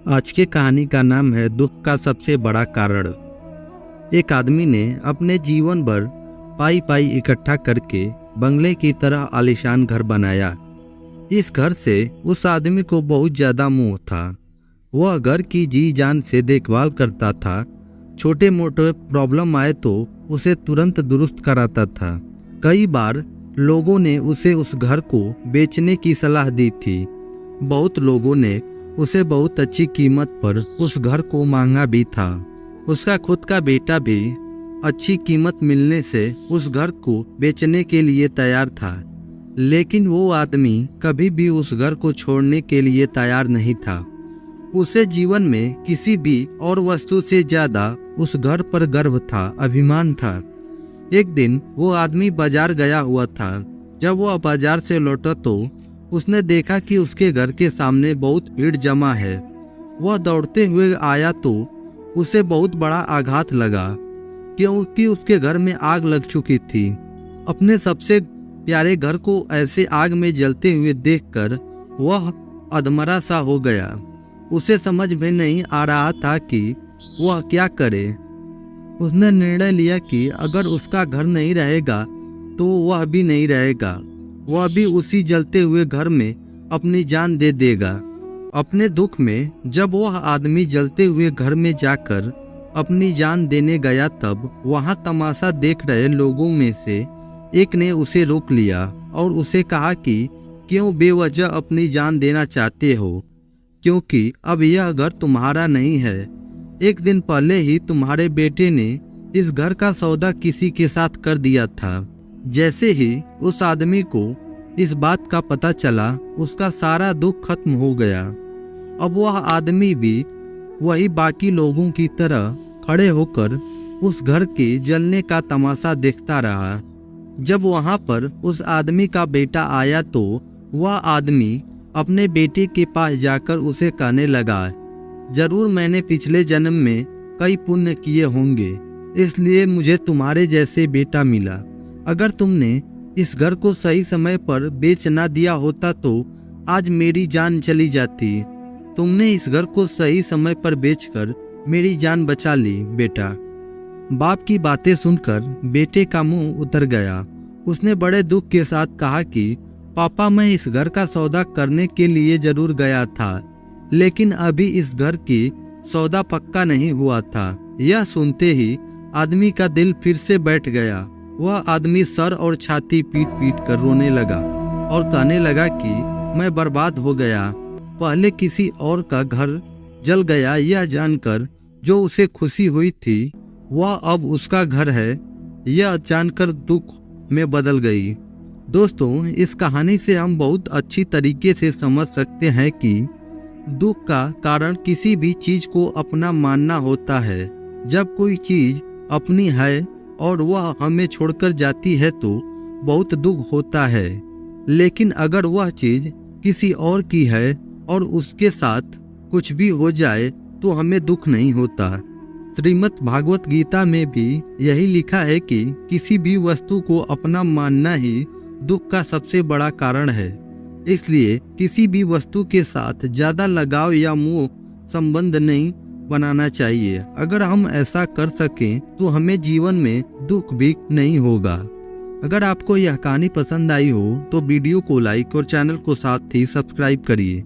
आज की कहानी का नाम है दुख का सबसे बड़ा कारण। एक आदमी ने अपने जीवन भर पाई पाई इकट्ठा करके बंगले की तरह आलीशान घर बनाया। इस घर से उस आदमी को बहुत ज़्यादा मोह था। वह घर की जी जान से देखभाल करता था। छोटे मोटे प्रॉब्लम आए तो उसे तुरंत दुरुस्त कराता था। कई बार लोगों ने उसे उस घर को बेचने की सलाह दी थी। बहुत लोगों ने उसे बहुत अच्छी कीमत पर उस घर को मांगा भी था। उसका खुद का बेटा भी अच्छी कीमत मिलने से उस घर को बेचने के लिए तैयार था, लेकिन वो आदमी कभी भी उस घर को छोड़ने के लिए तैयार नहीं था। उसे जीवन में किसी भी और वस्तु से ज़्यादा उस घर पर गर्व था, अभिमान था। एक दिन वो आदमी बाजार गया हुआ था। जब वह बाजार से लौटा तो उसने देखा कि उसके घर के सामने बहुत भीड़ जमा है। वह दौड़ते हुए आया तो उसे बहुत बड़ा आघात लगा, क्योंकि उसके घर में आग लग चुकी थी। अपने सबसे प्यारे घर को ऐसे आग में जलते हुए देखकर वह अधमरा सा हो गया। उसे समझ में नहीं आ रहा था कि वह क्या करे। उसने निर्णय लिया कि अगर उसका घर नहीं रहेगा तो वह भी नहीं रहेगा। वह भी उसी जलते हुए घर में अपनी जान दे देगा। अपने दुख में जब वह आदमी जलते हुए घर में जाकर अपनी जान देने गया, तब वहां तमाशा देख रहे लोगों में से एक ने उसे रोक लिया और उसे कहा कि क्यों बेवजह अपनी जान देना चाहते हो, क्योंकि अब यह घर तुम्हारा नहीं है। एक दिन पहले ही तुम्हारे बेटे ने इस घर का सौदा किसी के साथ कर दिया था। जैसे ही उस आदमी को इस बात का पता चला, उसका सारा दुख खत्म हो गया। अब वह आदमी भी वही बाकी लोगों की तरह खड़े होकर उस घर के जलने का तमाशा देखता रहा। जब वहां पर उस आदमी का बेटा आया तो वह आदमी अपने बेटे के पास जाकर उसे कहने लगा, जरूर मैंने पिछले जन्म में कई पुण्य किए होंगे, इसलिए मुझे तुम्हारे जैसे बेटा मिला। अगर तुमने इस घर को सही समय पर बेच ना दिया होता तो आज मेरी जान चली जाती। तुमने इस घर को सही समय पर बेचकर मेरी जान बचा ली बेटा। बाप की बातें सुनकर बेटे का मुंह उतर गया। उसने बड़े दुख के साथ कहा कि पापा, मैं इस घर का सौदा करने के लिए जरूर गया था, लेकिन अभी इस घर की सौदा पक्का नहीं हुआ था। यह सुनते ही आदमी का दिल फिर से बैठ गया। वह आदमी सर और छाती पीट पीट कर रोने लगा और कहने लगा कि मैं बर्बाद हो गया। पहले किसी और का घर जल गया यह जानकर जो उसे खुशी हुई थी, वह अब उसका घर है, यह जानकर दुख में बदल गई। दोस्तों, इस कहानी से हम बहुत अच्छी तरीके से समझ सकते हैं कि दुख का कारण किसी भी चीज को अपना मानना होता है। जब कोई चीज अपनी है और वह हमें छोड़कर जाती है तो बहुत दुख होता है, लेकिन अगर वह चीज किसी और की है और उसके साथ कुछ भी हो जाए तो हमें दुख नहीं होता। श्रीमद् भागवत गीता में भी यही लिखा है कि किसी भी वस्तु को अपना मानना ही दुख का सबसे बड़ा कारण है। इसलिए किसी भी वस्तु के साथ ज़्यादा लगाव या मोह संबंध नहीं बनाना चाहिए। अगर हम ऐसा कर सकें तो हमें जीवन में दुख भी नहीं होगा। अगर आपको यह कहानी पसंद आई हो तो वीडियो को लाइक और चैनल को साथ ही सब्सक्राइब करिए।